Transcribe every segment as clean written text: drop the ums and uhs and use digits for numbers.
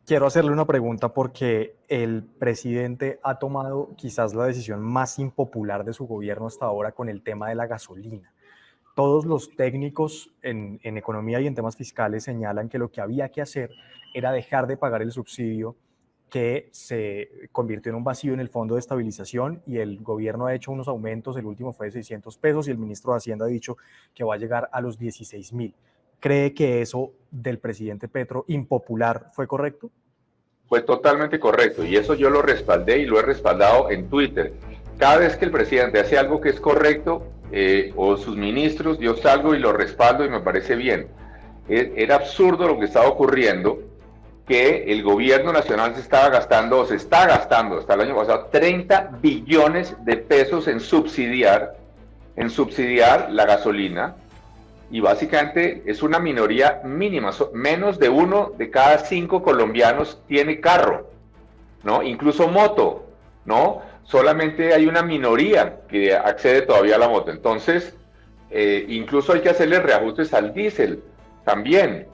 Quiero hacerle una pregunta porque el presidente ha tomado quizás la decisión más impopular de su gobierno hasta ahora con el tema de la gasolina. Todos los técnicos en economía y en temas fiscales señalan que lo que había que hacer era dejar de pagar el subsidio que se convirtió en un vacío en el fondo de estabilización y el gobierno ha hecho unos aumentos, el último fue de 600 pesos y el ministro de Hacienda ha dicho que va a llegar a los 16.000. ¿Cree que eso del presidente Petro impopular fue correcto? Fue totalmente correcto y eso yo lo respaldé y lo he respaldado en Twitter. Cada vez que el presidente hace algo que es correcto o sus ministros, yo salgo y lo respaldo y me parece bien. Era absurdo lo que estaba ocurriendo, que el gobierno nacional se está gastando hasta el año pasado 30 billones de pesos en subsidiar la gasolina. Y básicamente es una minoría mínima, menos de 1 de cada 5 colombianos tiene carro, ¿no? Incluso moto, ¿no? Solamente hay una minoría que accede todavía a la moto. Entonces, incluso hay que hacerle reajustes al diésel también,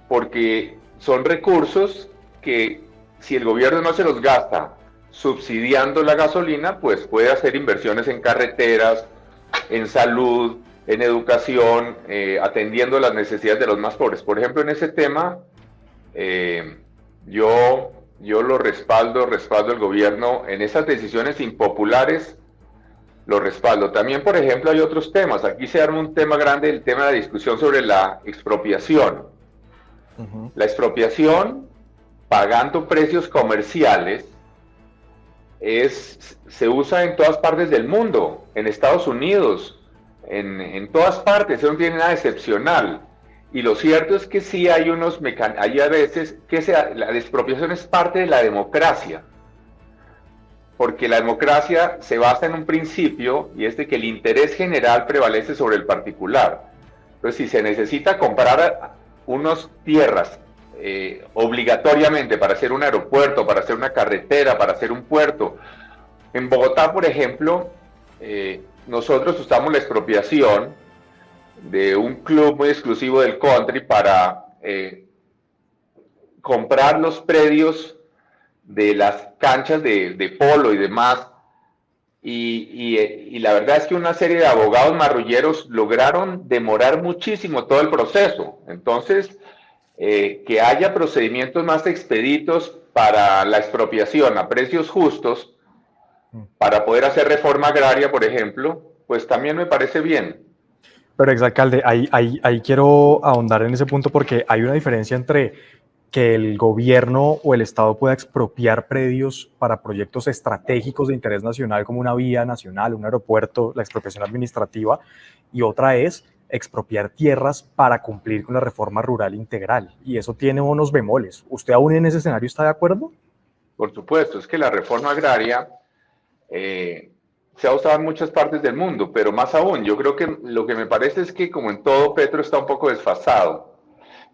porque son recursos que si el gobierno no se los gasta subsidiando la gasolina, pues puede hacer inversiones en carreteras, en salud, en educación, atendiendo las necesidades de los más pobres. Por ejemplo, en ese tema, yo lo respaldo el gobierno en esas decisiones impopulares, lo respaldo. También, por ejemplo, hay otros temas. Aquí se arma un tema grande, el tema de la discusión sobre la expropiación. La expropiación, pagando precios comerciales, se usa en todas partes del mundo, en Estados Unidos, en todas partes, eso no tiene nada excepcional. Y lo cierto es que sí hay a veces que la expropiación es parte de la democracia, porque la democracia se basa en un principio y es de que el interés general prevalece sobre el particular. Entonces, si se necesita comprar unas tierras obligatoriamente para hacer un aeropuerto, para hacer una carretera, para hacer un puerto. En Bogotá, por ejemplo, nosotros usamos la expropiación de un club muy exclusivo del country para comprar los predios de las canchas de polo y demás. Y la verdad es que una serie de abogados marrulleros lograron demorar muchísimo todo el proceso. Entonces, que haya procedimientos más expeditos para la expropiación a precios justos, para poder hacer reforma agraria, por ejemplo, pues también me parece bien. Pero, exalcalde, ahí quiero ahondar en ese punto porque hay una diferencia entre que el gobierno o el Estado pueda expropiar predios para proyectos estratégicos de interés nacional como una vía nacional, un aeropuerto, la expropiación administrativa, y otra es expropiar tierras para cumplir con la reforma rural integral. Y eso tiene unos bemoles. ¿Usted aún en ese escenario está de acuerdo? Por supuesto, es que la reforma agraria se ha usado en muchas partes del mundo, pero más aún, yo creo que lo que me parece es que como en todo, Petro está un poco desfasado.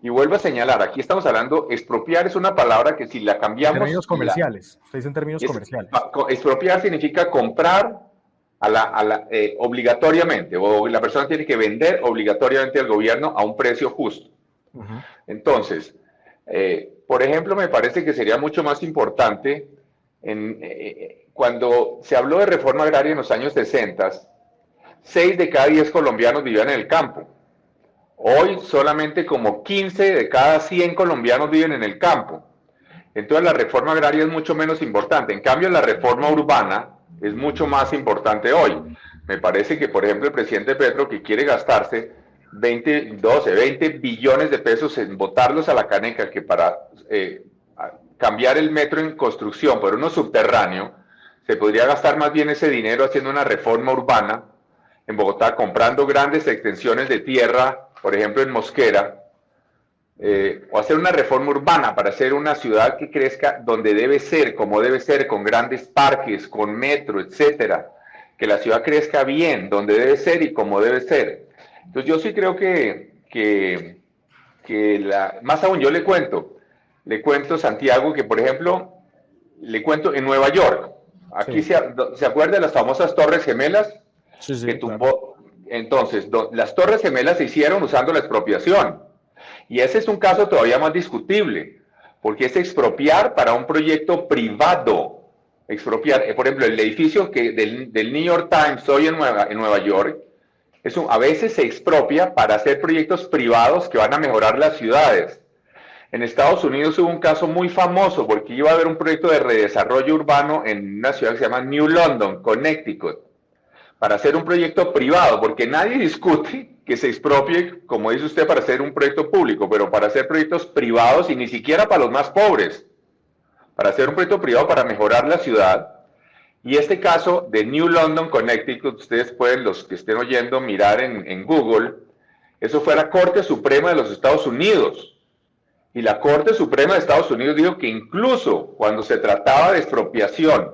Y vuelvo a señalar, aquí estamos hablando, expropiar es una palabra que si la cambiamos... En términos comerciales, usted dice en términos comerciales. Expropiar significa comprar obligatoriamente, o la persona tiene que vender obligatoriamente al gobierno a un precio justo. Entonces, por ejemplo, me parece que sería mucho más importante, cuando se habló de reforma agraria en los años 60, 6 de cada 10 colombianos vivían en el campo. Hoy solamente como 15 de cada 100 colombianos viven en el campo. Entonces la reforma agraria es mucho menos importante. En cambio, la reforma urbana es mucho más importante hoy. Me parece que, por ejemplo, el presidente Petro, que quiere gastarse 20 billones de pesos en botarlos a la caneca, que para cambiar el metro en construcción por uno subterráneo, se podría gastar más bien ese dinero haciendo una reforma urbana en Bogotá, comprando grandes extensiones de tierra, por ejemplo en Mosquera, o hacer una reforma urbana para hacer una ciudad que crezca donde debe ser, como debe ser, con grandes parques, con metro, etcétera, que la ciudad crezca bien, donde debe ser y como debe ser. Entonces yo sí creo más aún yo le cuento Santiago, que por ejemplo, le cuento en Nueva York, aquí sí. ¿Se acuerda de las famosas Torres Gemelas? Sí, Que tumbó, claro. Entonces, las Torres Gemelas se hicieron usando la expropiación. Y ese es un caso todavía más discutible, porque es expropiar para un proyecto privado. Expropiar, por ejemplo, el edificio del New York Times hoy en Nueva York, a veces se expropia para hacer proyectos privados que van a mejorar las ciudades. En Estados Unidos hubo un caso muy famoso porque iba a haber un proyecto de redesarrollo urbano en una ciudad que se llama New London, Connecticut, para hacer un proyecto privado, porque nadie discute que se expropie, como dice usted, para hacer un proyecto público, pero para hacer proyectos privados y ni siquiera para los más pobres, para hacer un proyecto privado para mejorar la ciudad. Y este caso de New London, Connecticut, ustedes pueden, los que estén oyendo, mirar en Google, eso fue la Corte Suprema de los Estados Unidos. Y la Corte Suprema de Estados Unidos dijo que incluso cuando se trataba de expropiación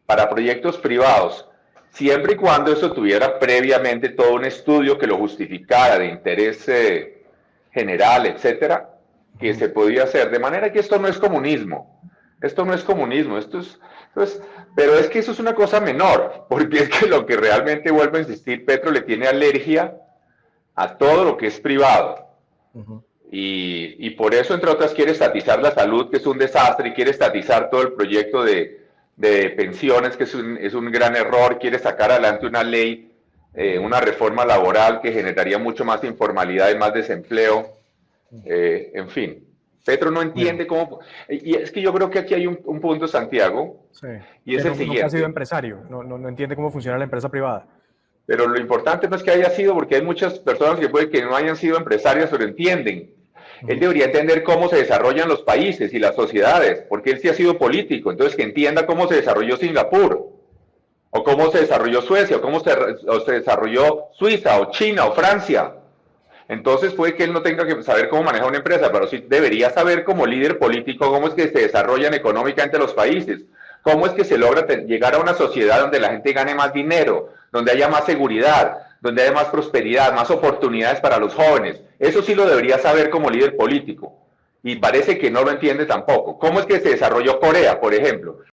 para proyectos privados, siempre y cuando eso tuviera previamente todo un estudio que lo justificara de interés general, etcétera, que se podía hacer. De manera que esto no es comunismo. Esto no es comunismo. Pero es que eso es una cosa menor, porque es que lo que realmente, vuelvo a insistir, Petro le tiene alergia a todo lo que es privado. Y por eso, entre otras, quiere estatizar la salud, que es un desastre, y quiere estatizar todo el proyecto de pensiones, que es un gran error, quiere sacar adelante una ley, una reforma laboral que generaría mucho más informalidad y más desempleo, en fin. Petro no entiende cómo... Y es que yo creo que aquí hay un punto, Santiago, sí, y es el siguiente. No ha sido empresario, no entiende cómo funciona la empresa privada. Pero lo importante no es que haya sido, porque hay muchas personas que puede que no hayan sido empresarias, pero entienden. Él debería entender cómo se desarrollan los países y las sociedades, porque él sí ha sido político, entonces que entienda cómo se desarrolló Singapur, o cómo se desarrolló Suecia, o cómo se desarrolló Suiza, o China, o Francia. Entonces puede que él no tenga que saber cómo manejar una empresa, pero sí debería saber como líder político cómo es que se desarrollan económicamente los países, cómo es que se logra llegar a una sociedad donde la gente gane más dinero, donde haya más seguridad, donde haya más prosperidad, más oportunidades para los jóvenes. Eso sí lo debería saber como líder político. Y parece que no lo entiende tampoco. ¿Cómo es que se desarrolló Corea, por ejemplo?